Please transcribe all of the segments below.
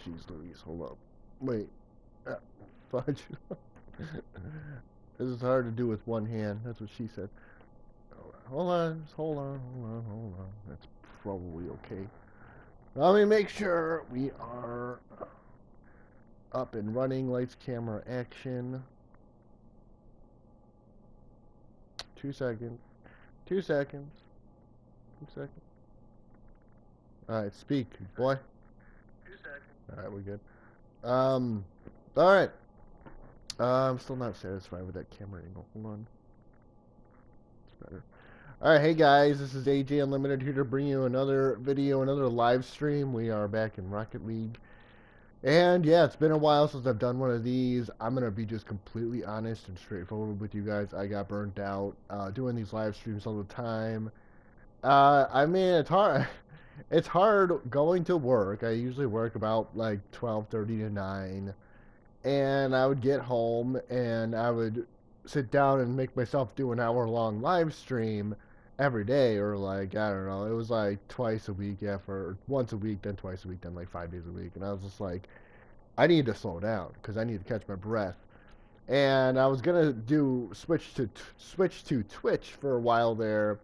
jeez Louise, hold up. Wait. Fudge. This is hard to do with one hand. That's what she said. Hold on, hold on, hold on, hold on. That's probably okay. Let me make sure we are up and running. Lights, camera, action. 2 seconds. 2 seconds. 2 seconds. Alright, speak, boy. 2 seconds. Alright, we're good. Alright. I'm still not satisfied with that camera angle. Hold on. It's better. Alright, hey guys, this is AJ Unlimited here to bring you another video, another live stream. We are back in Rocket League. And yeah, it's been a while since I've done one of these. I'm going to be just completely honest and straightforward with you guys. I got burnt out doing these live streams all the time. I mean, it's hard. It's hard going to work. I usually work about like 12:30 to 9. And I would get home and I would sit down and make myself do an hour-long live stream every day, or like, I don't know, it was like twice a week, yeah, for once a week, then twice a week, then like 5 days a week. And I was just like, I need to slow down because I need to catch my breath. And I was gonna do switch to Twitch for a while there,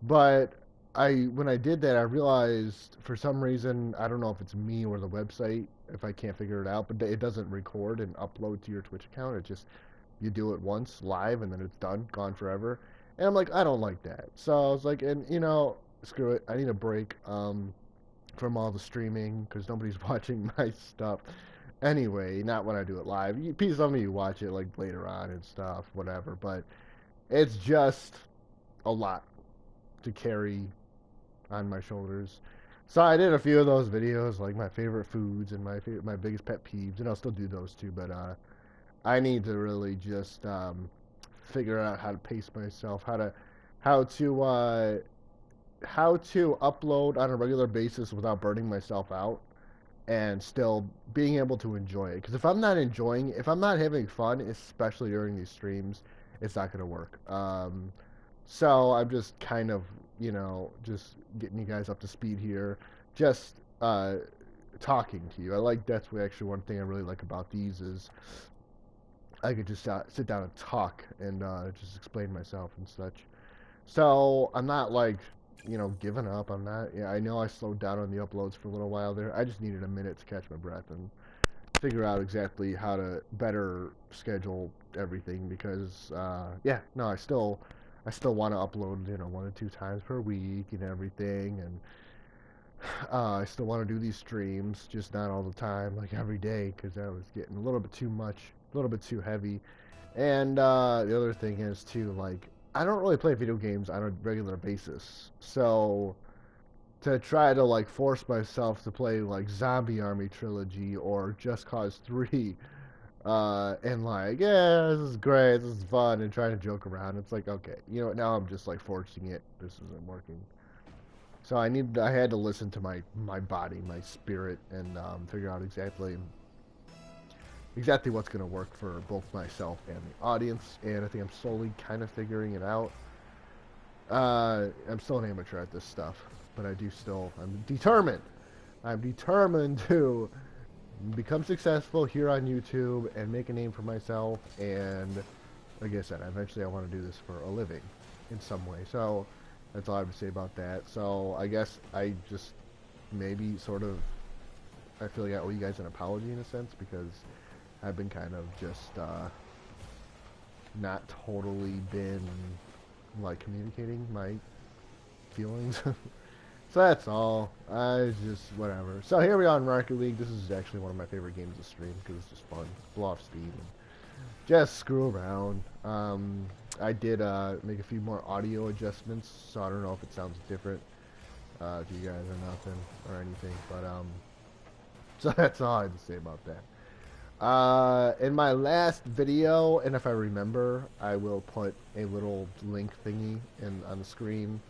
but when I did that, I realized for some reason, I don't know if it's me or the website, if I can't figure it out, but it doesn't record and upload to your Twitch account. It just, you do it once live and then it's done, gone forever. And I'm like, I don't like that. So I was like, and you know, screw it. I need a break from all the streaming because nobody's watching my stuff. Anyway, not when I do it live. Some of you watch it like later on and stuff, whatever. But it's just a lot to carry on my shoulders. So I did a few of those videos, like my favorite foods and my biggest pet peeves, and I'll still do those too. But I need to really just figure out how to pace myself, how to upload on a regular basis without burning myself out, and still being able to enjoy it. Because if I'm not enjoying, if I'm not having fun, especially during these streams, it's not gonna work. So I'm just kind of, you know, just getting you guys up to speed here, just talking to you. That's actually one thing I really like about these is I could just sit down and talk and just explain myself and such. So I'm not like, you know, giving up. I'm not. Yeah, I know I slowed down on the uploads for a little while there. I just needed a minute to catch my breath and figure out exactly how to better schedule everything because yeah, no, I still want to upload, you know, 1 or 2 times per week and everything, and I still want to do these streams, just not all the time, like every day, because that was getting a little bit too much, a little bit too heavy. And the other thing is too, like, I don't really play video games on a regular basis, so to try to like force myself to play like Zombie Army Trilogy or Just Cause 3 and like, yeah, this is great, this is fun, and trying to joke around. It's like, okay, you know, now I'm just like forcing it. This isn't working. So I had to listen to my body, my spirit, and figure out exactly what's going to work for both myself and the audience. And I think I'm slowly kind of figuring it out. I'm still an amateur at this stuff, but I'm determined. I'm determined to become successful here on YouTube and make a name for myself. And like I said, eventually I want to do this for a living in some way. So that's all I have to say about that. So I guess I just maybe sort of, I feel like I owe you guys an apology in a sense because I've been kind of just not totally been like communicating my feelings. So that's all. I just, whatever. So here we are in Rocket League. This is actually one of my favorite games to stream because it's just fun. Blow off steam and just screw around. I did make a few more audio adjustments, so I don't know if it sounds different to you guys or nothing or anything. But so that's all I have to say about that. In my last video, and if I remember, I will put a little link thingy on the screen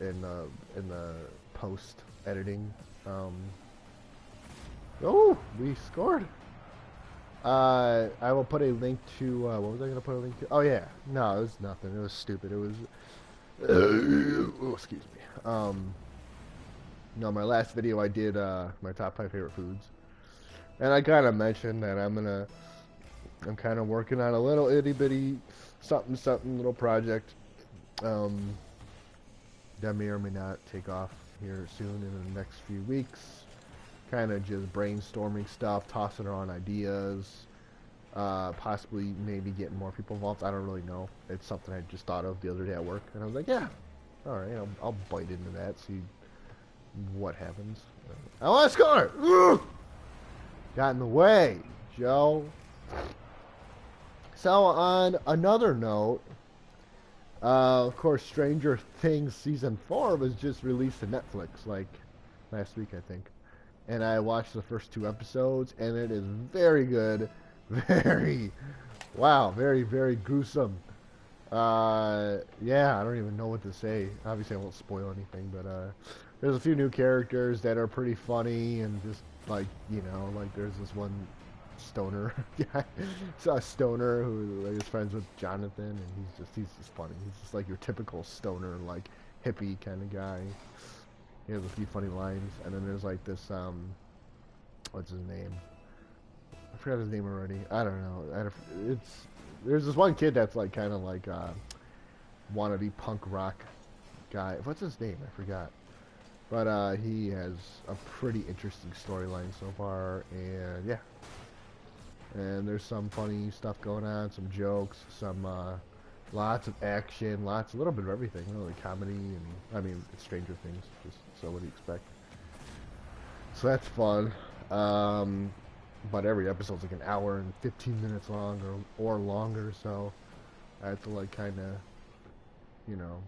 in the post editing. Oh, we scored. I will put a link to what was I gonna put a link to? Oh yeah, no, it was nothing. It was stupid. It was oh, excuse me. No, my last video I did my top 5 favorite foods, and I kind of mentioned that I'm kind of working on a little itty bitty something little project that may or may not take off here soon in the next few weeks. Kind of just brainstorming stuff, tossing around ideas, possibly maybe getting more people involved. I don't really know. It's something I just thought of the other day at work, and I was like, yeah, all right, I'll bite into that, see what happens. I want to score! Ugh! Got in the way, Joe. So on another note, of course, Stranger Things Season 4 was just released to Netflix, like, last week, I think. And I watched the first 2 episodes, and it is very good. Very, wow, very, very gruesome. Yeah, I don't even know what to say. Obviously, I won't spoil anything, but, there's a few new characters that are pretty funny, and just, like, you know, like, there's this one stoner guy. So a stoner who like, is friends with Jonathan, and he's just funny. He's just like your typical stoner, like hippie kind of guy. He has a few funny lines, and then there's like this what's his name? I forgot his name already. I don't know. There's this one kid that's like kind of like wannabe punk rock guy. What's his name? I forgot. But he has a pretty interesting storyline so far, and yeah. And there's some funny stuff going on, some jokes, some lots of action, a little bit of everything, really comedy, and I mean it's Stranger Things, just so what do you expect? So that's fun. But every episode's like an hour and 15 minutes long or longer, so I have to like kind of, you know,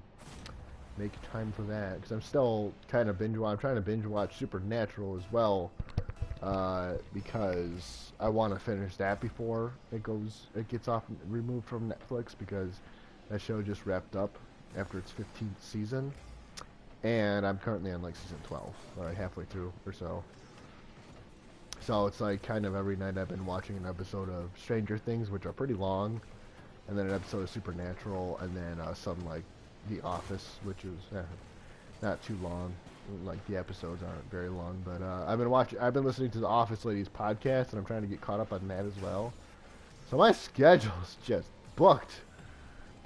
make time for that because I'm still kind of I'm trying to binge watch Supernatural as well. Because I want to finish that before it gets removed from Netflix, because that show just wrapped up after its 15th season, and I'm currently on like season 12, or halfway through or so. So it's like kind of every night I've been watching an episode of Stranger Things, which are pretty long, and then an episode of Supernatural, and then some like The Office, which is not too long. Like the episodes aren't very long, but I've been listening to the Office Ladies podcast, and I'm trying to get caught up on that as well. So my schedule's just booked,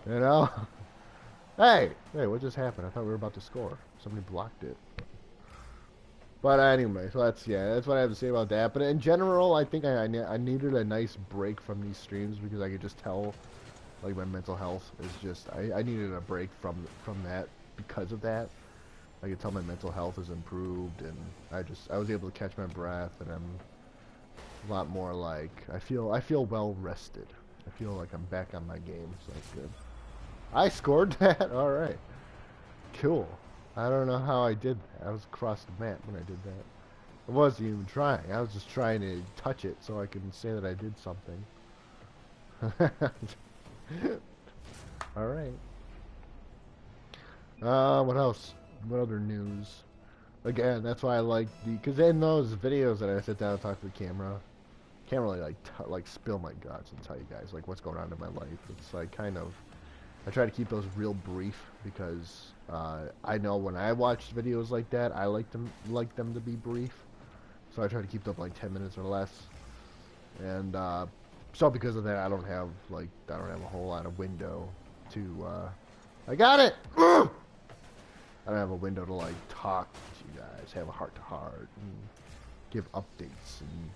you know. Hey, what just happened? I thought we were about to score. Somebody blocked it. But anyway, so that's what I have to say about that. But in general, I think I needed a nice break from these streams, because I could just tell, like, my mental health is just I needed a break from that because of that. I could tell my mental health has improved, and I was able to catch my breath, and I'm a lot more like I feel well rested. I feel like I'm back on my game, so that's good. I scored that. All right, cool. I don't know how I did that. I was across the map when I did that. I wasn't even trying. I was just trying to touch it so I can say that I did something. All right. What else? What other news? Again, that's why I like because in those videos that I sit down and talk to the camera, can't really like spill my guts and tell you guys like what's going on in my life. It's like kind of, I try to keep those real brief, because I know when I watch videos like that, I like them to be brief. So I try to keep them like 10 minutes or less. And so because of that, I don't have a whole lot of window to. I got it. I don't have a window to like talk to you guys, have a heart-to-heart, and give updates and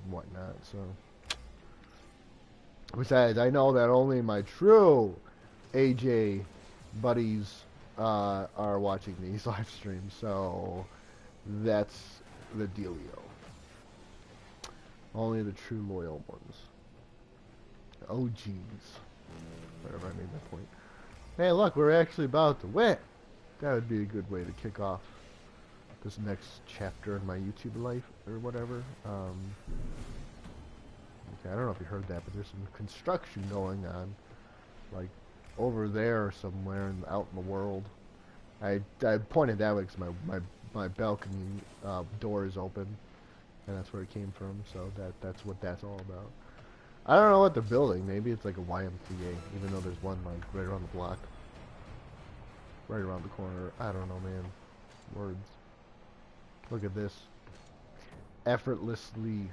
whatnot. So, besides, I know that only my true AJ buddies are watching these live streams, so that's the dealio. Only the true loyal ones, OGs. Whatever, I made that point. Hey, look, we're actually about to win. That would be a good way to kick off this next chapter in my YouTube life, or whatever. Okay, I don't know if you heard that, but there's some construction going on, like, over there somewhere out in the world. I pointed that way because my balcony door is open, and that's where it came from, so that's what that's all about. I don't know what they're building. Maybe it's like a YMCA, even though there's one, like, right around the block. Right around the corner. I don't know, man. Words. Look at this. Effortlessly.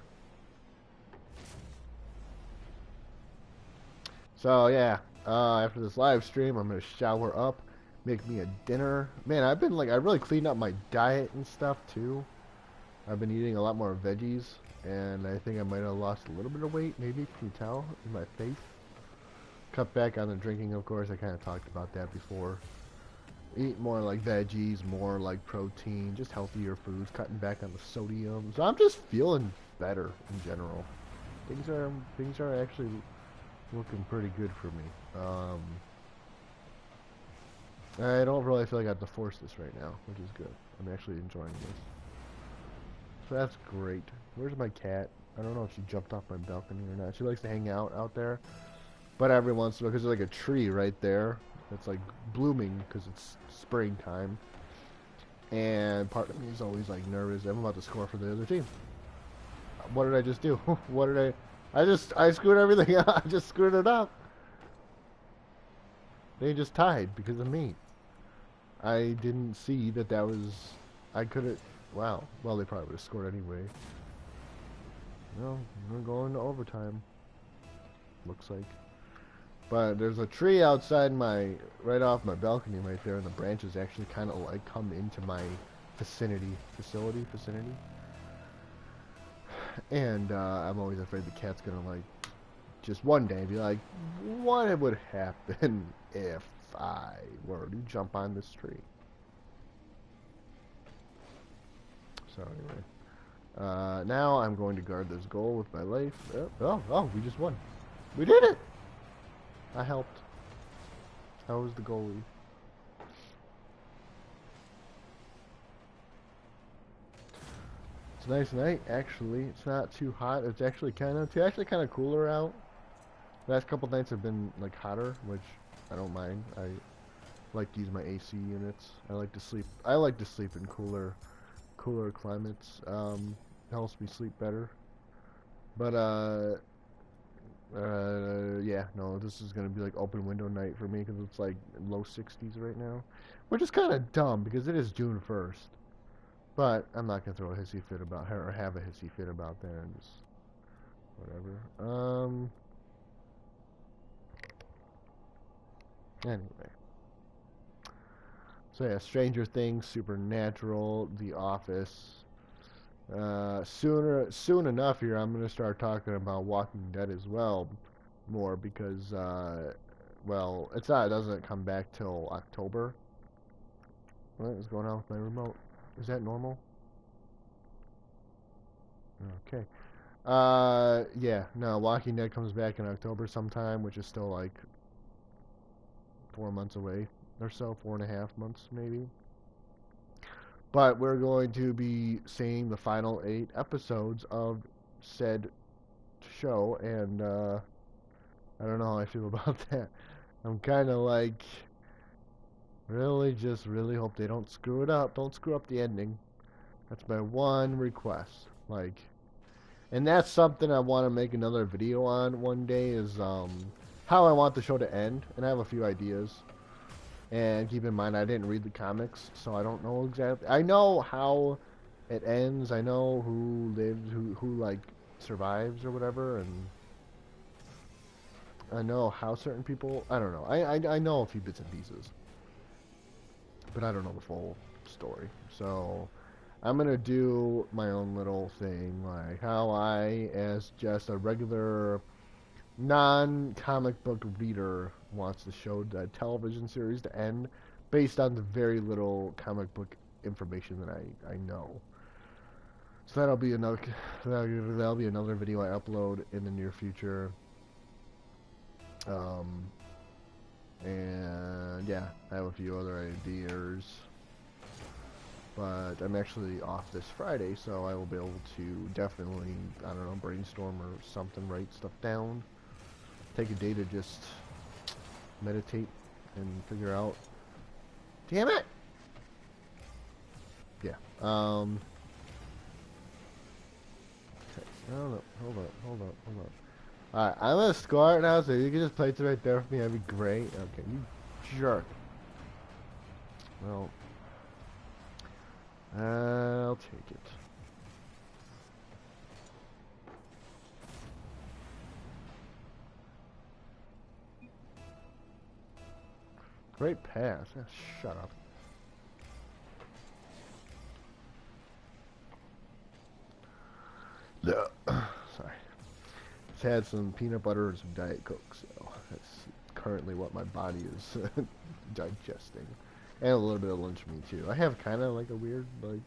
So yeah, after this live stream, I'm gonna shower up, make me a dinner. Man, I've been like, I really cleaned up my diet and stuff too. I've been eating a lot more veggies, and I think I might have lost a little bit of weight. Maybe, can you tell in my face? Cut back on the drinking, of course. I kind of talked about that before. Eat more like veggies, more like protein, just healthier foods. Cutting back on the sodium. So I'm just feeling better in general. Things are actually looking pretty good for me. I don't really feel like I have to force this right now, which is good. I'm actually enjoying this. So that's great. Where's my cat? I don't know if she jumped off my balcony or not. She likes to hang out there. But every once in a while, because there's like a tree right there that's like blooming because it's springtime. And part of me is always like nervous. I'm about to score for the other team. What did I just do? What did I screwed everything up. I just screwed it up. They just tied because of me. I didn't see that was... I could've... Wow. Well, they probably would have scored anyway. No, we're going to overtime. Looks like. But there's a tree outside right off my balcony right there, and the branches actually kind of like come into my vicinity. And I'm always afraid the cat's gonna like, just one day be like, what would happen if I were to jump on this tree? So anyway, now I'm going to guard this goal with my life. Oh, we just won. We did it! I helped. How was the goalie? It's a nice night, actually. It's not too hot. It's actually kind of cooler out. The last couple nights have been like hotter, which I don't mind. I like to use my AC units. I like to sleep in cooler climates. Helps me sleep better. But yeah, no, this is gonna be like open window night for me because it's like low 60s right now, which is kind of dumb because it is June 1st. But I'm not gonna throw a hissy fit about her or have a hissy fit about that. And just whatever. Anyway. So yeah, Stranger Things, Supernatural, The Office. Soon enough here, I'm gonna start talking about Walking Dead as well, more because well, it doesn't come back till October. What is going on with my remote? Is that normal? Okay. Yeah, no, Walking Dead comes back in October sometime, which is still like 4 months away or so, 4.5 months maybe. But we're going to be seeing the final 8 episodes of said show, and I don't know how I feel about that. I'm kind of like, really hope they don't screw it up. Don't screw up the ending. That's my one request. Like, and that's something I want to make another video on one day, is how I want the show to end, and I have a few ideas. And keep in mind, I didn't read the comics, so I don't know exactly. I know how it ends. I know who lives, who like survives or whatever, and I know how certain people. I don't know. I know a few bits and pieces, but I don't know the full story. So I'm gonna do my own little thing, like how I, as just a regular non-comic book reader, wants the show, the television series, to end based on the very little comic book information that I know. So that'll be another video I upload in the near future. And yeah, I have a few other ideas, but I'm actually off this Friday, so I will be able to definitely, I don't know, brainstorm or something, write stuff down. Take a day to just meditate and figure out. Damn it! Yeah. Okay. Hold up. Alright, I'm gonna score it now, so you can just place it right there for me. That'd be great. Okay, you jerk. Well, I'll take it. Great pass. Shut up. No. Sorry. Just had some peanut butter and some Diet Coke, so that's currently what my body is digesting. And a little bit of lunch meat too. I have kind of like a weird, like,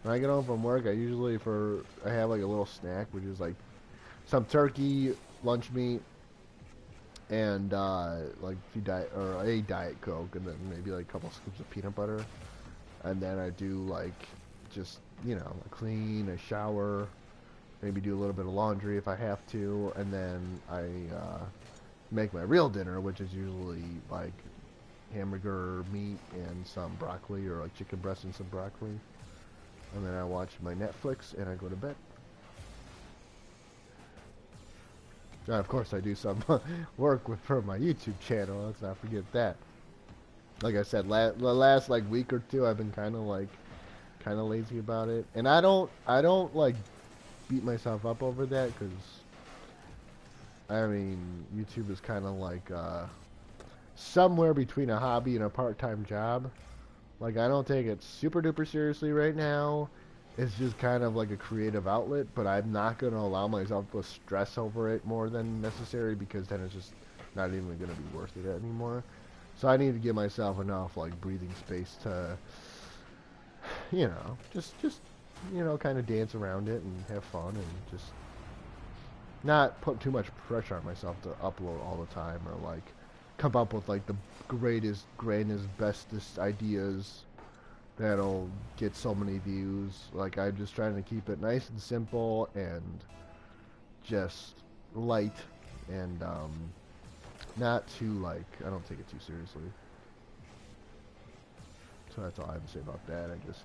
when I get home from work, I have like a little snack, which is like some turkey, lunch meat, and like a Diet Coke, and then maybe like a couple scoops of peanut butter. And then I do like just, you know, clean, a shower, maybe do a little bit of laundry if I have to, and then I make my real dinner, which is usually like hamburger meat and some broccoli, or like chicken breast and some broccoli. And then I watch my Netflix and I go to bed. Of course, I do some work for my YouTube channel. Let's not forget that. Like I said, the last like week or two, I've been kind of lazy about it, and I don't like beat myself up over that, because I mean, YouTube is kind of like somewhere between a hobby and a part-time job. Like, I don't take it super duper seriously right now. It's just kind of like a creative outlet, but I'm not going to allow myself to stress over it more than necessary, because then it's just not even going to be worth it anymore. So I need to give myself enough like breathing space to, you know, just you know, kind of dance around it and have fun, and just not put too much pressure on myself to upload all the time, or like come up with like the greatest, grandest, bestest ideas that'll get so many views. Like, I'm just trying to keep it nice and simple and just light, and not too, like, I don't take it too seriously. So that's all I have to say about that. I just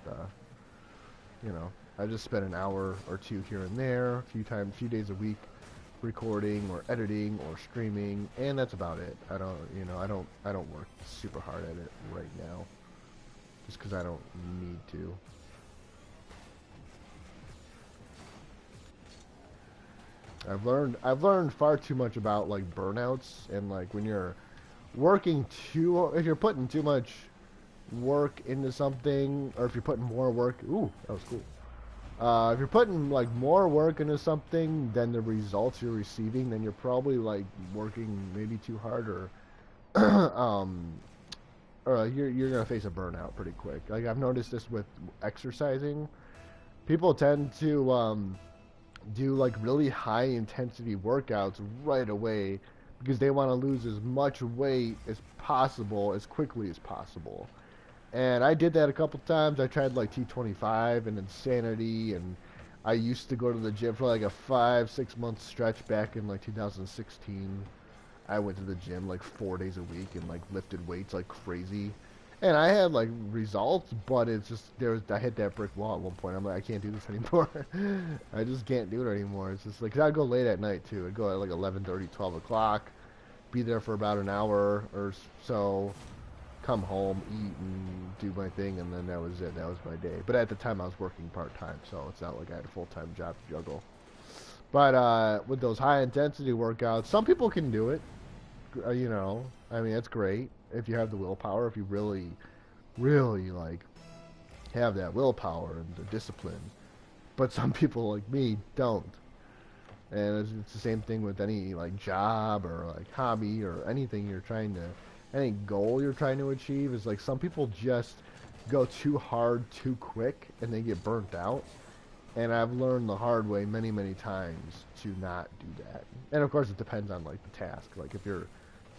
you know, I just spend an hour or two here and there, a few days a week, recording or editing or streaming, and that's about it. I don't, you know, I don't work super hard at it right now, just because I don't need to. I've learned far too much about like burnouts, and like when you're if you're putting too much work into something, or if you're putting more work, ooh, that was cool. If you're putting like more work into something than the results you're receiving, then you're probably like working maybe too hard, or you're gonna face a burnout pretty quick. Like, I've noticed this with exercising. People tend to do like really high intensity workouts right away, because they want to lose as much weight as possible as quickly as possible. And I did that a couple times. I tried like T25 and Insanity, and I used to go to the gym for like a 5-6 month stretch back in like 2016. I went to the gym like 4 days a week and like lifted weights like crazy. And I had like results, but it's just, I hit that brick wall at one point. I'm like, I can't do this anymore. I just can't do it anymore. It's just like, 'cause I'd go late at night too. I'd go at like 11:30, 12 o'clock, be there for about an hour or so, come home, eat, and do my thing, and then that was it. That was my day. But at the time, I was working part-time, so it's not like I had a full-time job to juggle. But with those high-intensity workouts, some people can do it. You know, I mean, it's great if you have the willpower, if you really, really, like, have that willpower and the discipline. But some people like me don't. And it's the same thing with any, like, job or, like, hobby or anything any goal you're trying to achieve. Is like, some people just go too hard too quick and they get burnt out. And I've learned the hard way many, many times to not do that. And of course, it depends on like the task. Like, if you're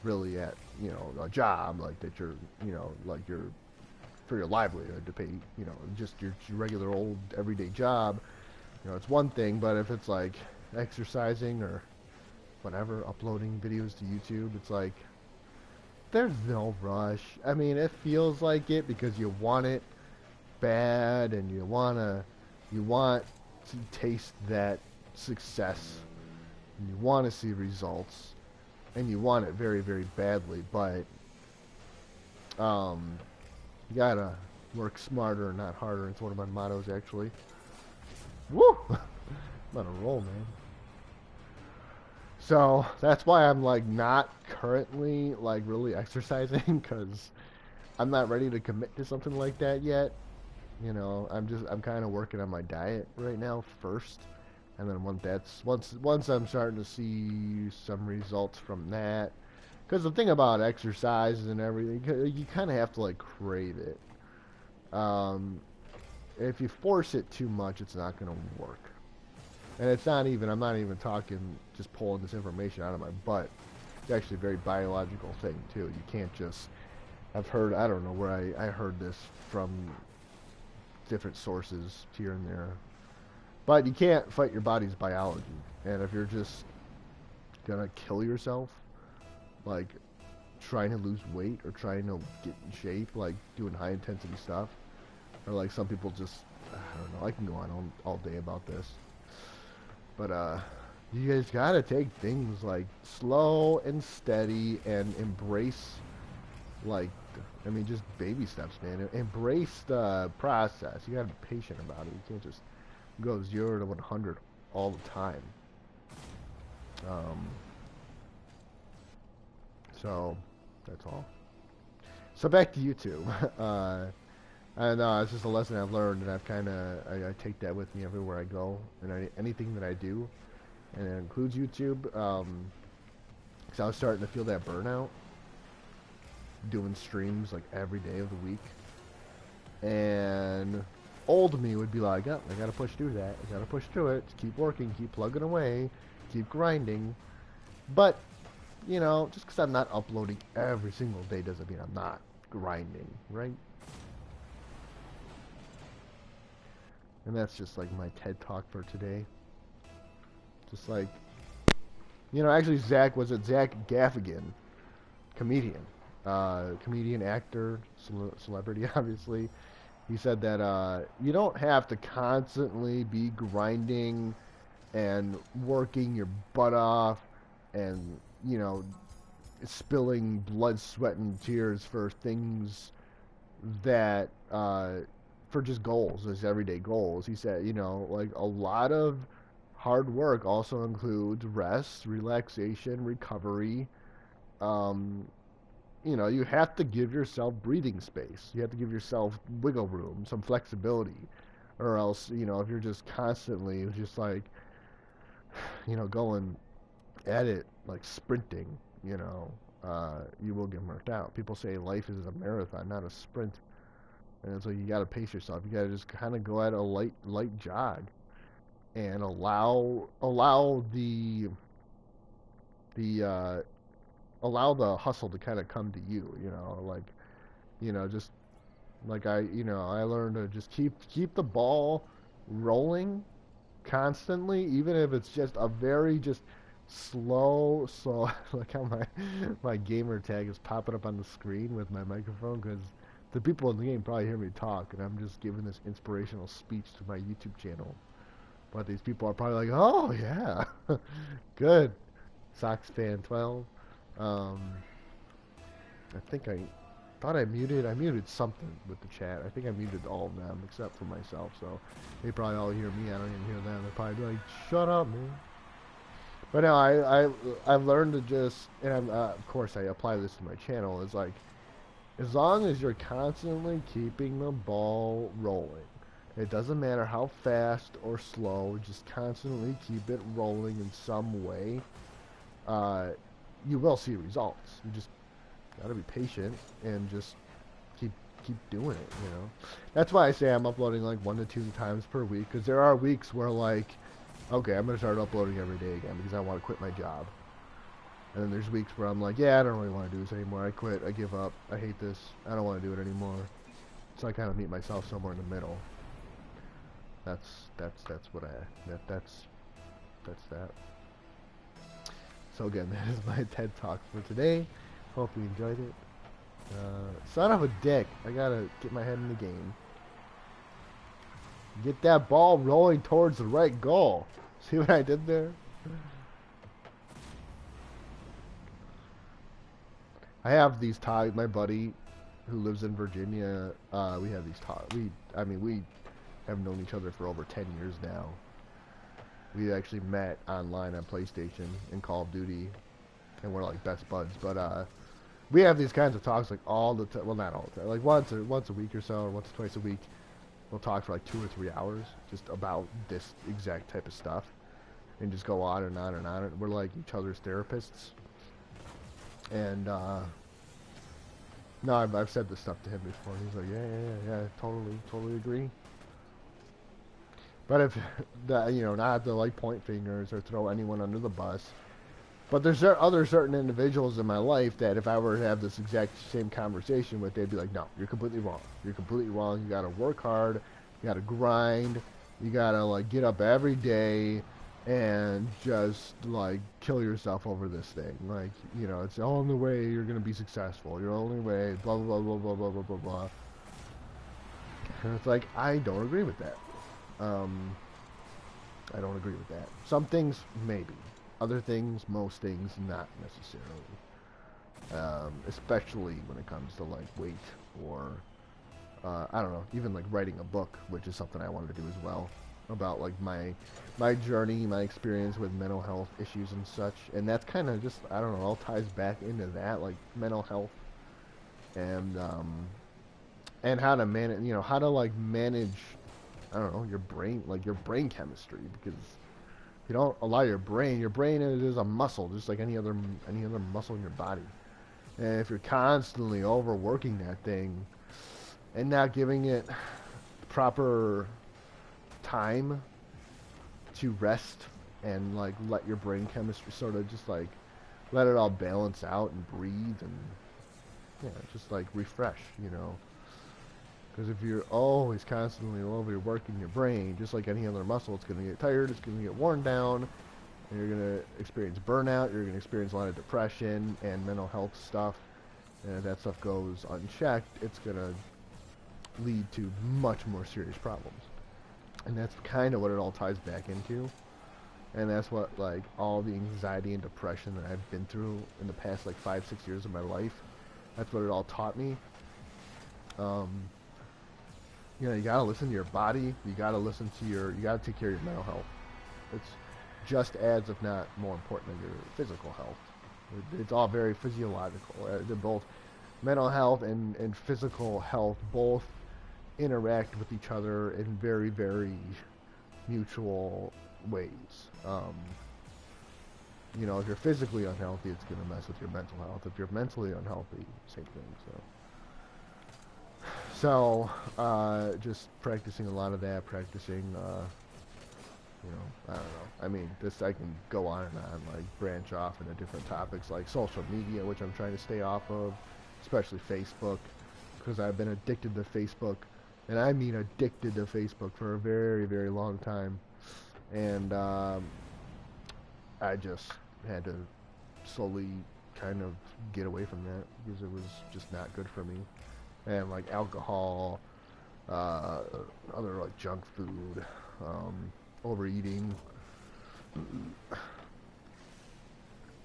really at, you know, a job like that, you're, you know, like you're for your livelihood to pay, you know, just your regular old everyday job, you know, it's one thing. But if it's like exercising or whatever, uploading videos to YouTube, it's like, there's no rush. I mean, it feels like it because you want it bad, and you want to taste that success, and you want to see results, and you want it very, very badly. But you Work smarter, not harder. It's one of my mottos, actually. Woo! I'm on a roll, man. So that's why I'm like not currently like really exercising, because I'm not ready to commit to something like that yet. You know, I'm kind of working on my diet right now first, and then once I'm starting to see some results from that, because the thing about exercise and everything, you kind of have to like crave it. If you force it too much, it's not going to work. And it's not even, I'm not even talking just pulling this information out of my butt. It's actually a very biological thing too. You can't just, I've heard, I don't know where I heard this from different sources here and there. But you can't fight your body's biology. And if you're just gonna kill yourself, like trying to lose weight or trying to get in shape, like doing high intensity stuff, or like some people just, I don't know, I can go on all day about this. But you guys gotta take things like slow and steady and embrace, like, I mean, just baby steps, man. Embrace the process. You gotta be patient about it. You can't just go 0 to 100 all the time. So that's all. So back to YouTube. And it's just a lesson I've learned, and I've kind of I take that with me everywhere I go, and anything that I do, and it includes YouTube. Because I was starting to feel that burnout, doing streams like every day of the week, and old me would be like, "Oh, I gotta push through that. I gotta push through it. Keep working, keep plugging away, keep grinding." But you know, just because I'm not uploading every single day doesn't mean I'm not grinding, right? And that's just like my TED Talk for today. Just like, you know, actually Zach Gaffigan, comedian, actor, celebrity, obviously. He said that you don't have to constantly be grinding and working your butt off and, you know, spilling blood, sweat, and tears for things that for just goals, as everyday goals. He said, you know, like a lot of hard work also includes rest, relaxation, recovery. You know, you have to give yourself breathing space. You have to give yourself wiggle room, some flexibility, or else, you know, if you're just constantly just like, you know, going at it like sprinting, you know, you will get burnt out. People say life is a marathon, not a sprint. And so you got to pace yourself. You got to just kind of go at a light jog, and allow the hustle to kind of come to you. You know, like, you know, just like I learned to just keep the ball rolling constantly, even if it's just a very just slow. Like how my gamer tag is popping up on the screen with my microphone, because the people in the game probably hear me talk, and I'm just giving this inspirational speech to my YouTube channel. But these people are probably like, "Oh yeah, good, Sox fan 12." I think I thought I muted something with the chat. I think I muted all of them except for myself. So they probably all hear me. I don't even hear them. They're probably like, "Shut up, man." But no, I've learned to just, and of course I apply this to my channel. Is like, as long as you're constantly keeping the ball rolling, it doesn't matter how fast or slow, just constantly keep it rolling in some way, you will see results. You just gotta be patient and just keep doing it, you know. That's why I say I'm uploading like 1 to 2 times per week, because there are weeks where like, okay, I'm gonna start uploading every day again because I want to quit my job. And then there's weeks where I'm like, yeah, I don't really want to do this anymore. I quit. I give up. I hate this. I don't want to do it anymore. So I kind of meet myself somewhere in the middle. That's that. So again, that is my TED Talk for today. Hope you enjoyed it. Son of a dick. I gotta get my head in the game. Get that ball rolling towards the right goal. See what I did there? I have these tags, my buddy, who lives in Virginia, we have these talks. We have known each other for over 10 years now. We actually met online on PlayStation in Call of Duty, and we're like best buds. But we have these kinds of talks like all the time. Well, not all the time. Like once a week or so, or once or twice a week. We'll talk for like 2 or 3 hours just about this exact type of stuff, and just go on and on and on. We're like each other's therapists. And no, I've said this stuff to him before. He's like, yeah, totally agree. But if that, not to like point fingers or throw anyone under the bus. But there's other certain individuals in my life that if I were to have this exact same conversation with, they'd be like, no, you're completely wrong. You're completely wrong. You gotta work hard. You gotta grind. You gotta like get up every day and just like kill yourself over this thing. Like, it's the only way you're gonna be successful. Your only way, blah blah blah blah blah blah blah blah. And it's like, I don't agree with that. I don't agree with that. Some things maybe. Other things, most things, not necessarily. Especially when it comes to like weight or I don't know, even like writing a book, which is something I wanted to do as well, about like my journey, my experience with mental health issues and such. And that's kind of just, I don't know, all ties back into that, like mental health and how to manage, how to like manage, I don't know, your brain, like your brain chemistry, because you don't allow your brain is a muscle just like any other muscle in your body. And if you're constantly overworking that thing and not giving it proper time to rest and like let your brain chemistry sort of just like let it all balance out and breathe and just like refresh, because if you're always constantly overworking your brain, just like any other muscle, it's going to get tired, it's going to get worn down, and you're going to experience burnout, you're going to experience a lot of depression and mental health stuff. And if that stuff goes unchecked, it's going to lead to much more serious problems. And that's kind of what it all ties back into. And that's what, like, all the anxiety and depression that I've been through in the past, like, 5-6 years of my life, that's what it all taught me. You gotta listen to your body. You gotta take care of your mental health. It's just as, if not more important than your physical health. It's all very physiological. They're both mental health and physical health both interact with each other in very, very mutual ways. If you're physically unhealthy, it's gonna mess with your mental health. If you're mentally unhealthy, same thing. So, just practicing a lot of that, I don't know. I mean, I can go on and on, like, branch off into different topics, like social media, which I'm trying to stay off of, especially Facebook, because I've been addicted to Facebook, and I mean addicted to Facebook for a very, very long time, and, I just had to slowly kind of get away from that, because it was just not good for me. And like alcohol, other like junk food, overeating.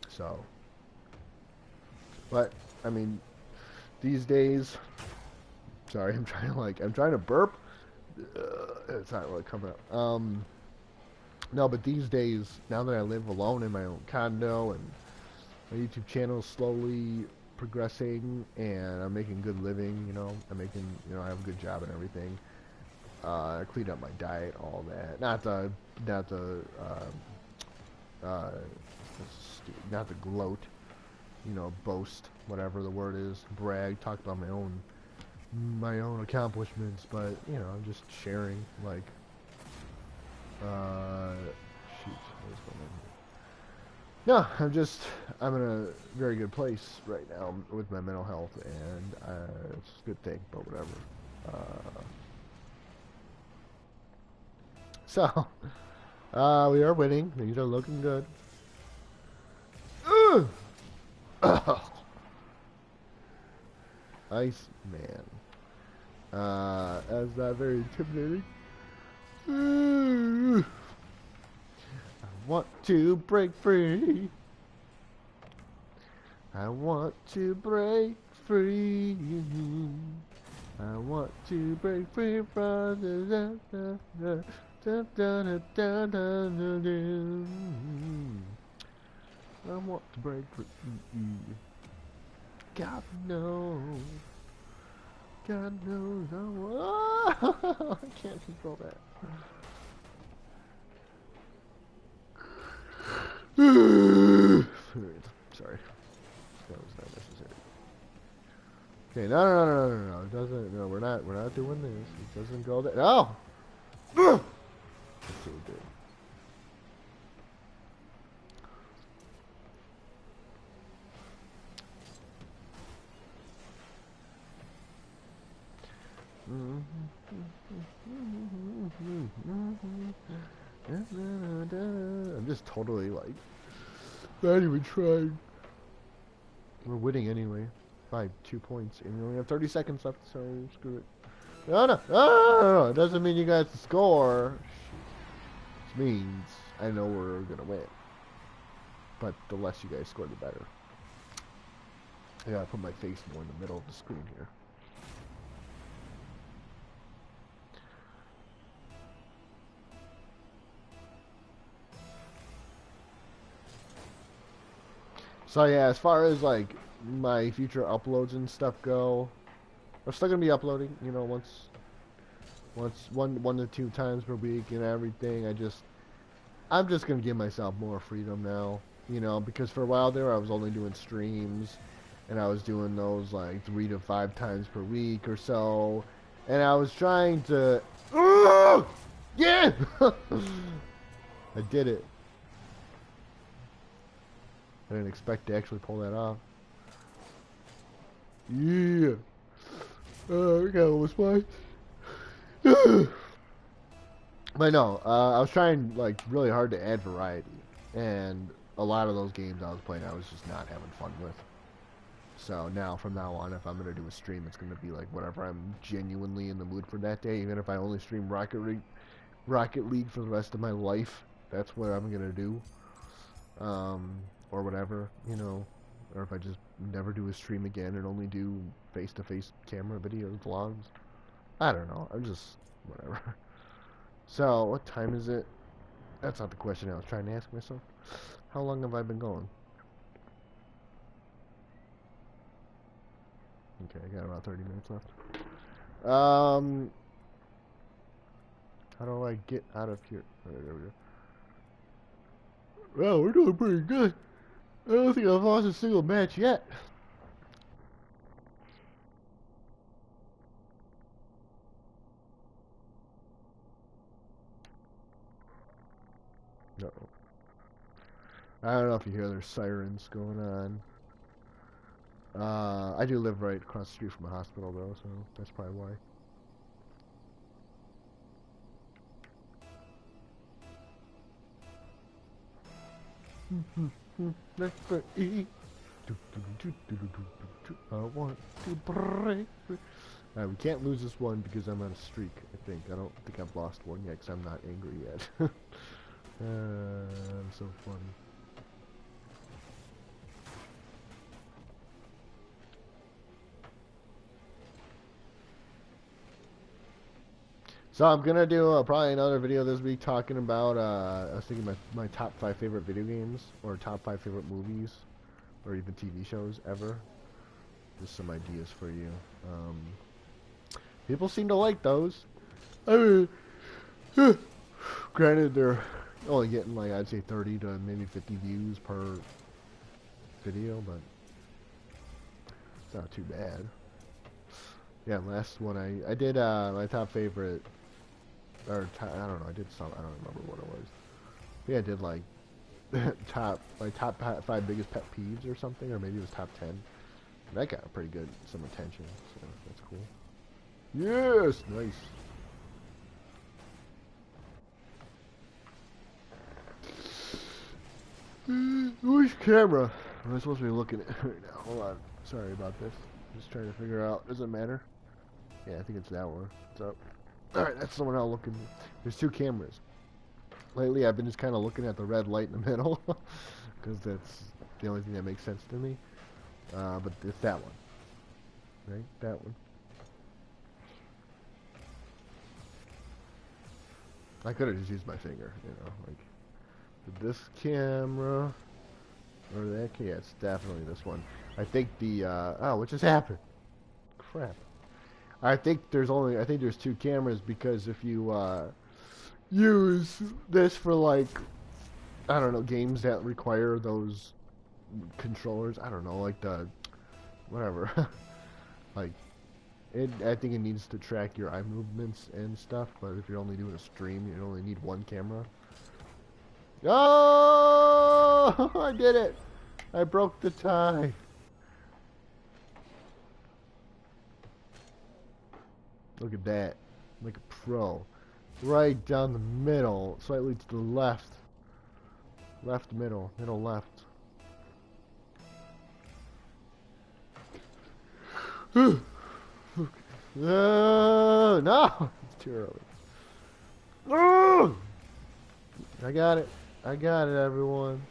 So, but I mean, these days, sorry, I'm trying to burp. It's not really coming up. No, but these days, now that I live alone in my own condo and my YouTube channel is slowly progressing and I'm making good living, I have a good job and everything. I cleaned up my diet, all that. Not to gloat, boast, whatever the word is, brag, talk about my own accomplishments, but I'm just sharing, like, shoot, what's going on here? No, I'm in a very good place right now with my mental health, and it's a good thing, but whatever. So, we are winning. Things are looking good. Ice man. That's not very intimidating. I want to break free. I want to break free. free. I want to break free from the I want to break free. God knows. God knows I want. I can't control that. Sorry. That was not necessary. Okay, no. It doesn't. No, we're not doing this. It doesn't go there. No. That's so good. I'm just totally like not even trying. We're winning anyway by 2 points, and we only have 30 seconds left, so screw it. No. It doesn't mean you guys score. It means I know we're gonna win. But the less you guys score, the better. I gotta put my face more in the middle of the screen here. So yeah, as far as like my future uploads and stuff go, I'm still gonna be uploading, you know, once one to 2 times per week and everything. I'm just gonna give myself more freedom now, you know, because for a while there I was only doing streams, and I was doing those like 3 to 5 times per week or so, and I was trying to, yeah, I did it. I didn't expect to actually pull that off. Yeah. We got almost one. But no, I was trying like really hard to add variety, and a lot of those games I was playing, I was just not having fun with. So now, from now on, if I'm gonna do a stream, it's gonna be like whatever I'm genuinely in the mood for that day. Even if I only stream Rocket League for the rest of my life, that's what I'm gonna do. Or whatever, you know, or if I just never do a stream again and only do face-to-face camera videos, vlogs. I don't know. I'm just whatever. So, what time is it? That's not the question I was trying to ask myself. How long have I been going? Okay, I got about 30 minutes left. How do I get out of here? Alright, there we go. Well, we're doing pretty good. I don't think I've lost a single match yet. Uh-oh. I don't know if you hear there's sirens going on. I do live right across the street from a hospital though, so that's probably why. Let's eat. I want to break. Alright, we can't lose this one because I'm on a streak, I think. I don't think I've lost one yet because I'm not angry yet. I'm so funny. So I'm gonna do probably another video this week talking about, I was thinking my top 5 favorite video games, or top 5 favorite movies, or even TV shows ever. Just some ideas for you. People seem to like those. I mean, granted they're only getting like, I'd say 30 to maybe 50 views per video, but it's not too bad. Yeah, last one I did my top favorite, or I don't know, I did some, I don't remember what it was. Yeah, I did like top 5 biggest pet peeves or something, or maybe it was top 10. And that got pretty good, some attention, so that's cool. Yes, nice. Which camera am I supposed to be looking at right now? Hold on. Sorry about this. Just trying to figure out. Does it matter? Yeah, I think it's that one. What's up? Alright, that's the one I'll look in. There's 2 cameras. Lately, I've been just kind of looking at the red light in the middle. Because that's the only thing that makes sense to me. But it's that one. Right? That one. I could have just used my finger, you know, like this camera or that. Yeah, it's definitely this one. I think the oh, what just happened? Crap. I think there's two cameras because if you use this for like I don't know games that require those controllers. I don't know, like the whatever. Like I think it needs to track your eye movements and stuff. But if you're only doing a stream, you only need one camera. Oh, I did it! I broke the tie. Look at that. I'm like a pro. Right down the middle, slightly to the left. Left, middle, middle, left. No! It's too early. Oh! I got it. I got it, everyone.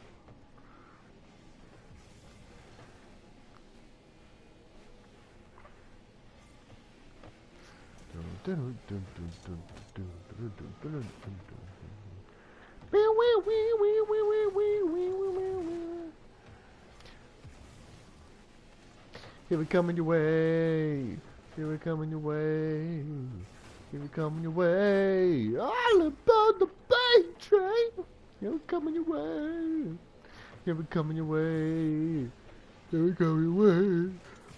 Here we coming your way. Here we coming your way. Here we coming your way. All about the bank train. Here we coming your way. Here we coming your way. Here we coming your way.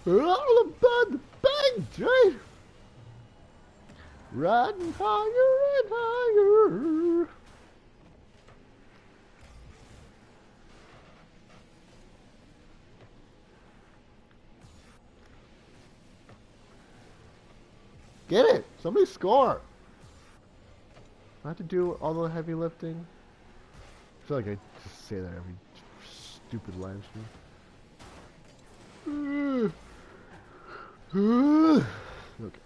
All about the bank train. Riding higher and higher. Get it! Somebody score! I have to do all the heavy lifting. I feel like I just say that every stupid live stream. Okay.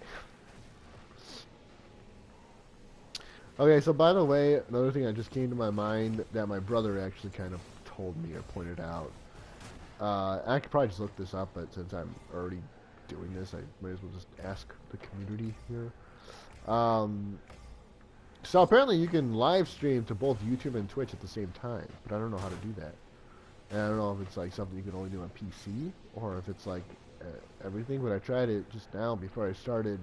Okay, so by the way, another thing that just came to my mind that my brother actually kind of told me or pointed out. I could probably just look this up, but since I'm already doing this, I might as well just ask the community here. So apparently you can live stream to both YouTube and Twitch at the same time, but I don't know how to do that. And I don't know if it's like something you can only do on PC or if it's like everything. But I tried it just now before I started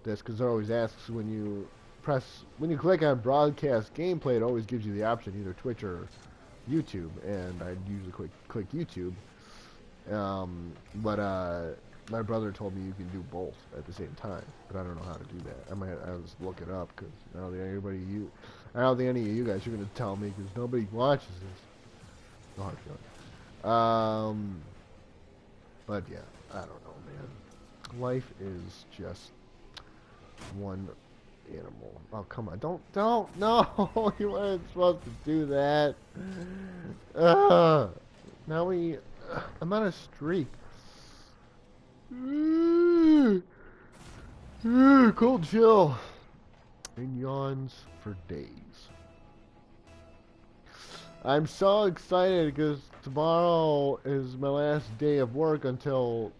this because it always asks when you click on broadcast gameplay, it always gives you the option either Twitch or YouTube, and I usually click YouTube. But my brother told me you can do both at the same time, but I don't know how to do that. I'll just look it up because I don't think I don't think any of you guys are gonna tell me because nobody watches this. No hard feeling. But yeah, I don't know, man. Life is just one animal. Oh come on! No! You weren't supposed to do that. Now I'm on a streak. Cold chill and yawns for days. I'm so excited because tomorrow is my last day of work until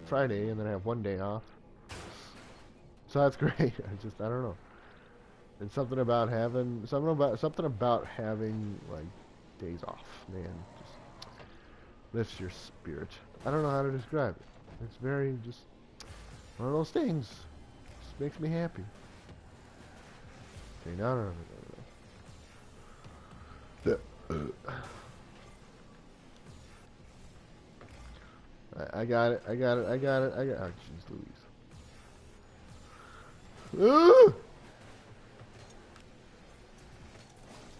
Friday, and then I have one day off. So that's great. I don't know. It's something about having like days off, man. Just lifts your spirit. I don't know how to describe it. It's very just one of those things. Just makes me happy. Okay, no. I got it. Oh, jeez Louise. Oh,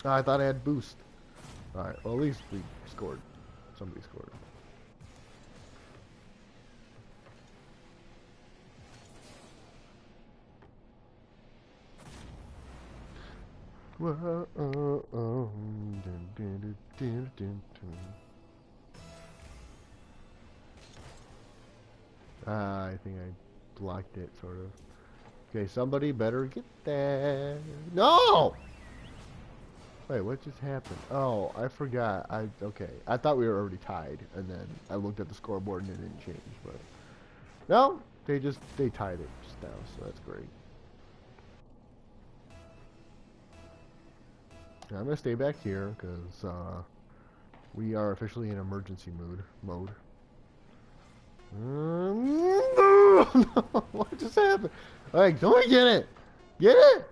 I thought I had boost. Alright, well at least we scored. Somebody scored. I think I blocked it, sort of. Okay, somebody better get that. No! Wait, what just happened? Oh, I forgot. Okay, I thought we were already tied, and then I looked at the scoreboard and it didn't change, but No, they tied it just now, so that's great. Now I'm gonna stay back here because we are officially in emergency mode. No, what just happened? Like, don't we get it? Get it?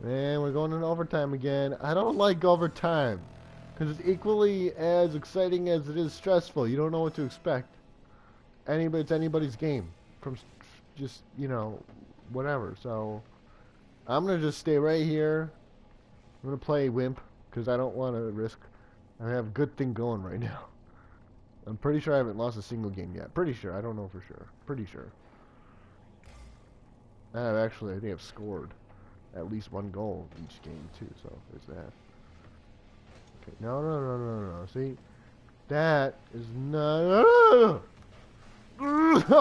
And we're going into overtime again. I don't like overtime because it's equally as exciting as it is stressful. You don't know what to expect. It's anybody's game from just, you know, whatever. So I'm gonna just stay right here. I'm gonna play Wimp because I don't want to risk. I have a good thing going right now. I'm pretty sure I haven't lost a single game yet. Pretty sure. I don't know for sure. Pretty sure. I think I've scored at least one goal each game too. So there's that. Okay. No. See, that is not. No.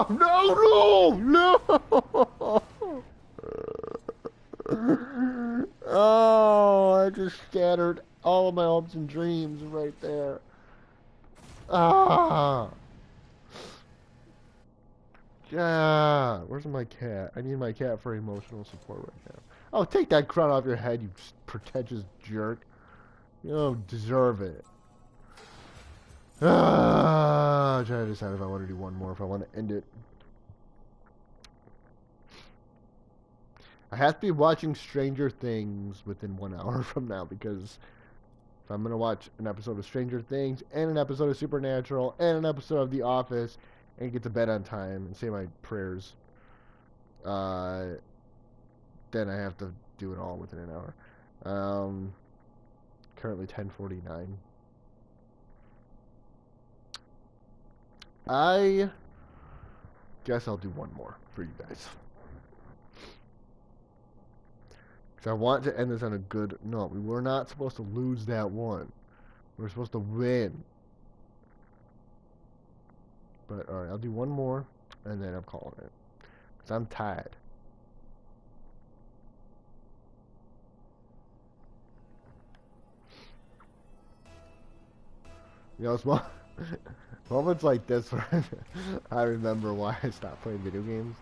Oh, I just scattered all of my hopes and dreams right there. Ah. Yeah. Where's my cat? I need my cat for emotional support right now. Oh, take that crown off your head, you pretentious jerk. You don't deserve it. I'm trying to decide if I want to do one more, if I want to end it. I have to be watching Stranger Things within 1 hour from now, because if I'm going to watch an episode of Stranger Things and an episode of Supernatural and an episode of The Office and get to bed on time and say my prayers, then I have to do it all within an hour. Currently 10:49. I guess I'll do one more for you guys. Because I want to end this on a good note. We were not supposed to lose that one. We were supposed to win. But, alright, I'll do one more, and then I'm calling it. Because I'm tired. You know, small moments like this where I remember why I stopped playing video games.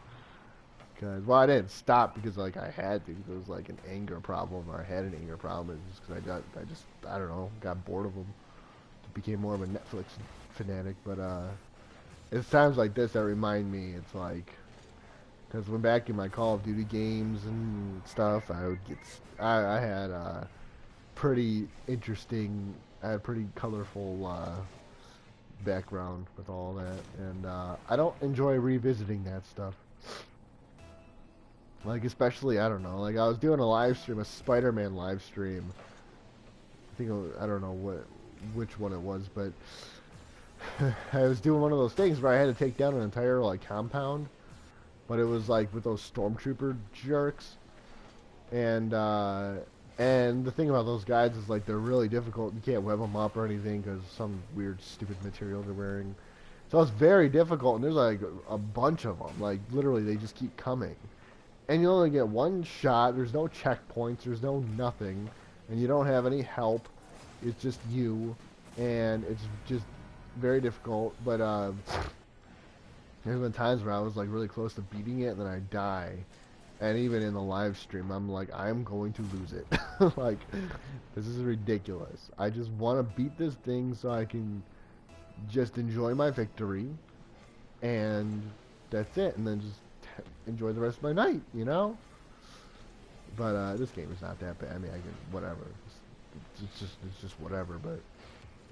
Because, well, I didn't stop because, like, I had to. It was, like, an anger problem, or I had an anger problem. It's just because I don't know, got bored of them. Became more of a Netflix fanatic. But, it's times like this that remind me, it's like, because when back in my Call of Duty games and stuff, I had pretty interesting, I had pretty colorful background with all that, and I don't enjoy revisiting that stuff. Like, especially, I don't know, like, I was doing a live stream, a Spider-Man live stream. I think, I don't know which one it was, but I was doing one of those things where I had to take down an entire, like, compound, but it was, like, with those stormtrooper jerks, and the thing about those guys is, like, they're really difficult. You can't web them up or anything because some weird, stupid material they're wearing. So it's very difficult, and there's, like, a bunch of them. Like, literally, they just keep coming. And you only get one shot. There's no checkpoints. There's no nothing. And you don't have any help. It's just you. And it's just very difficult. But there's been times where I was, like, really close to beating it, and then I die. And even in the live stream, I'm like, I'm going to lose it. Like, this is ridiculous. I just want to beat this thing so I can just enjoy my victory. And that's it. And then just enjoy the rest of my night, you know? But this game is not that bad. I mean, I can, whatever. It's just whatever. But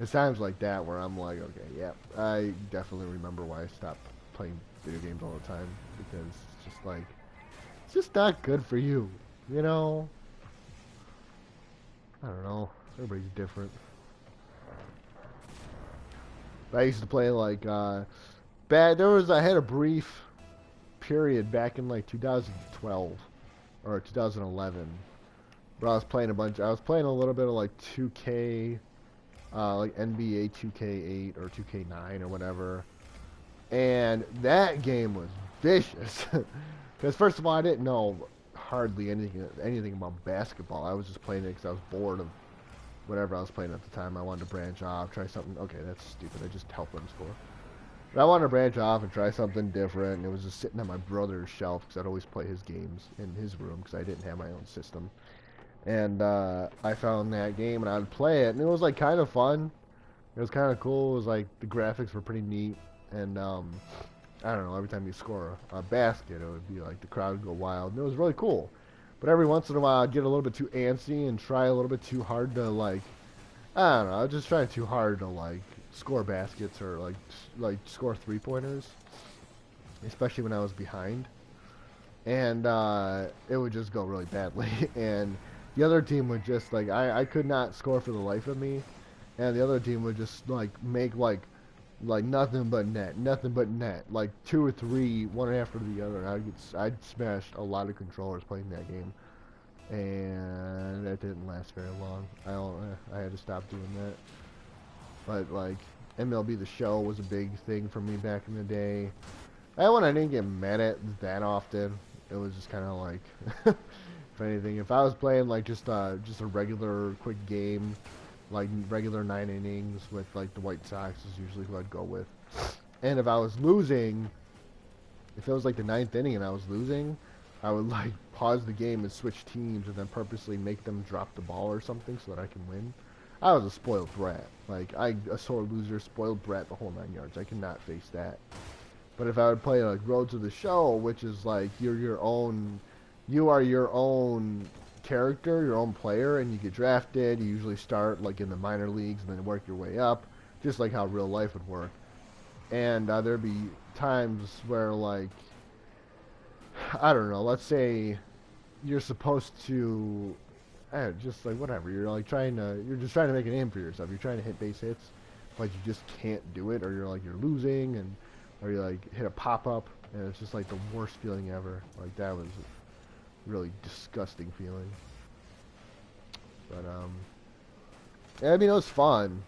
it's times like that where I'm like, okay, yeah, I definitely remember why I stopped playing video games all the time. Because it's just like, it's just not good for you, you know? I don't know. Everybody's different. I used to play like I had a brief period back in like 2012 or 2011 where I was playing a little bit of like 2K, like NBA 2K8 or 2K9 or whatever, and that game was vicious. Because first of all, I didn't know hardly anything about basketball. I was just playing it because I was bored of whatever I was playing at the time. I wanted to branch off, try something. Okay, that's stupid. I just helped them score. But I wanted to branch off and try something different, and it was just sitting on my brother's shelf because I'd always play his games in his room because I didn't have my own system. And I found that game and I'd play it, and it was like kind of fun. It was kind of cool. It was like the graphics were pretty neat, and I don't know. Every time you score a basket, it would be like the crowd would go wild, and it was really cool. But every once in a while, I'd get a little bit too antsy and try a little bit too hard to like. I don't know. I was just trying too hard to like score baskets or like score 3-pointers, especially when I was behind, and it would just go really badly. And the other team would just like I could not score for the life of me, and the other team would just like make like nothing but net, like 2 or 3, one after the other. And I'd smashed a lot of controllers playing that game, and that didn't last very long. I had to stop doing that. But like MLB The Show was a big thing for me back in the day. That one I didn't get mad at that often. It was just kind of like, if anything, if I was playing like just a regular quick game, like regular 9 innings with like the White Sox is usually who I'd go with. And if I was losing, if it was like the 9th inning and I was losing, I would like pause the game and switch teams and then purposely make them drop the ball or something so that I can win. I was a spoiled brat. Like a sore loser, spoiled brat, the whole 9 yards. I cannot face that. But if I would play like Road to the Show, which is like you are your own character, your own player, and you get drafted. You usually start like in the minor leagues and then work your way up, just like how real life would work. And there'd be times where like, I don't know, let's say you're supposed to, just like whatever, you're just trying to make a name for yourself. You're trying to hit base hits, but you just can't do it, or you're losing, or you like hit a pop up, and it's just like the worst feeling ever. Like that was a really disgusting feeling. But I mean, it was fun,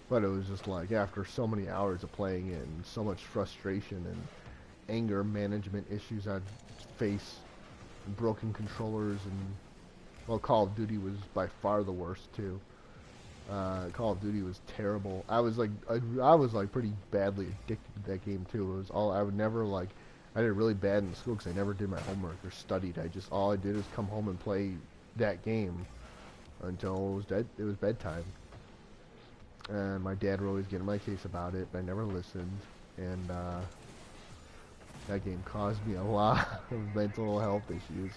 but it was just like after so many hours of playing it and so much frustration and anger management issues I'd face, and broken controllers, and well, Call of Duty was by far the worst too. Call of Duty was terrible. I was like pretty badly addicted to that game too. It was all I would never like. I did really bad in school because I never did my homework or studied. All I did was come home and play that game until it was bedtime. And my dad would always get in my case about it, but I never listened. And that game caused me a lot of mental health issues.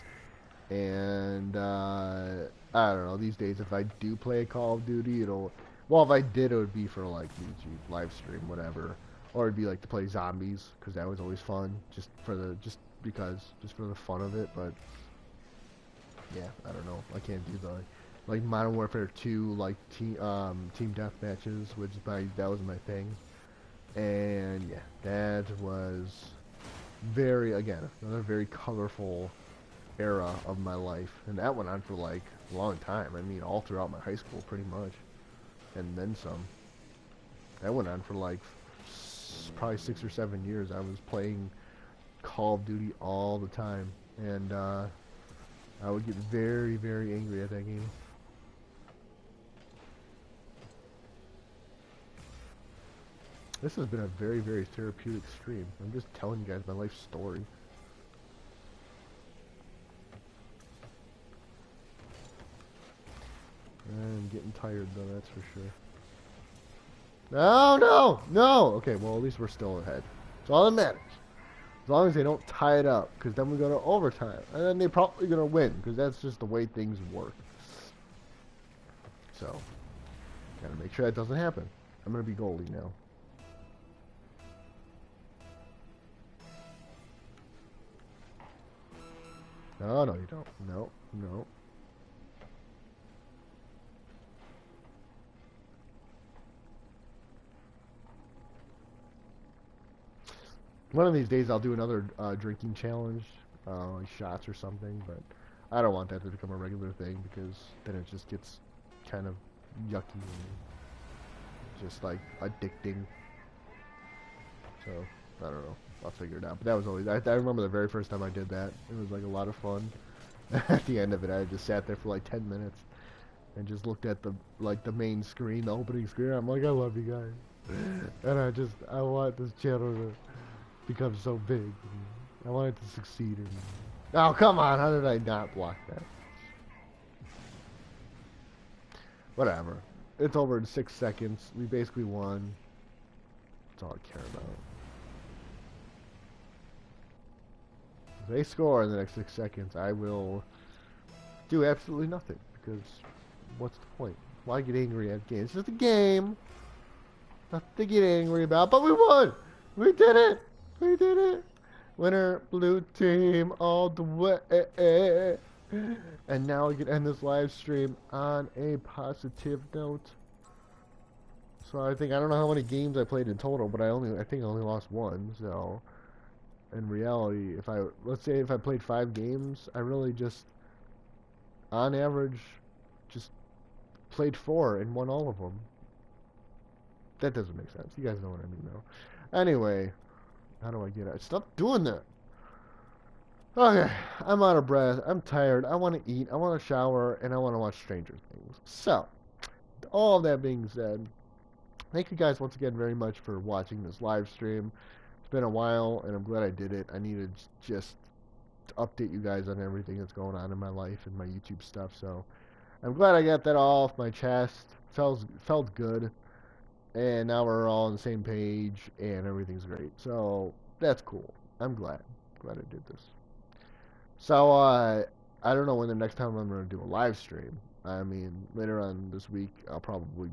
And I don't know, these days if I do play a Call of Duty, if I did, it would be for like Leage, live stream, whatever, or it'd be like to play zombies, because that was always fun, just for the fun of it. But yeah, I don't know, I can't do the like Modern Warfare 2 like team death matches, that was my thing. And yeah, that was another very colorful era of my life, and that went on for like a long time. I mean, all throughout my high school pretty much, and then some. That went on for like probably 6 or 7 years. I was playing Call of Duty all the time, and I would get very, very angry at that game. This has been a very, very therapeutic stream. I'm just telling you guys my life story. I'm getting tired though, that's for sure. No! Okay, well at least we're still ahead. That's all that matters. As long as they don't tie it up, because then we go to overtime. And then they're probably going to win, because that's just the way things work. So, gotta make sure that doesn't happen. I'm going to be goalie now. No, you don't. No. One of these days I'll do another drinking challenge, like shots or something, but I don't want that to become a regular thing, because then it just gets kind of yucky and just like addicting. So, I don't know. I'll figure it out. But that was always, I remember the very first time I did that. It was like a lot of fun. At the end of it, I just sat there for like 10 minutes and just looked at the main screen, the opening screen. I'm like, I love you guys. And I want this channel to become so big. I want it to succeed. Oh, come on. How did I not block that? Whatever. It's over in 6 seconds. We basically won. That's all I care about. If they score in the next 6 seconds, I will do absolutely nothing. Because what's the point? Why get angry at games? It's just a game. Nothing to get angry about. But we won! We did it! We did it! Winner, blue team, all the way. And now we can end this live stream on a positive note. So I don't know how many games I played in total, but I think I only lost one. So in reality, let's say if I played 5 games, I really just, on average, just played 4 and won all of them. That doesn't make sense. You guys know what I mean, though. Anyway, how do I get out? Stop doing that. Okay, I'm out of breath. I'm tired. I want to eat. I want to shower, and I want to watch Stranger Things. So, all of that being said, thank you guys once again very much for watching this live stream. It's been a while, and I'm glad I did it. I needed just to update you guys on everything that's going on in my life and my YouTube stuff. So, I'm glad I got that all off my chest. Felt good. And now we're all on the same page, and everything's great. So, that's cool. I'm glad. Glad I did this. So, I don't know when the next time I'm going to do a live stream. I mean, later on this week, I'll probably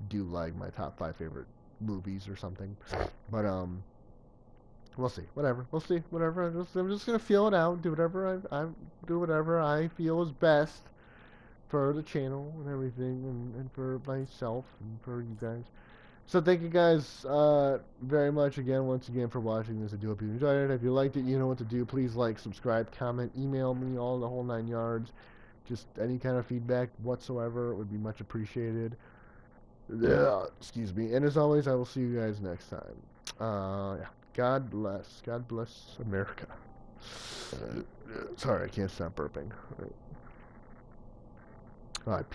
do, like, my top 5 favorite movies or something. But, we'll see. Whatever. We'll see. Whatever. I'm just going to feel it out. Do whatever do whatever I feel is best for the channel and everything, and for myself and for you guys. So thank you guys very much once again for watching this. I do hope you enjoyed it. If you liked it, you know what to do. Please like, subscribe, comment, email me, all the whole 9 yards. Just any kind of feedback whatsoever would be much appreciated. Excuse me. And as always, I will see you guys next time. Yeah. God bless. God bless America. Sorry, I can't stop burping. All right.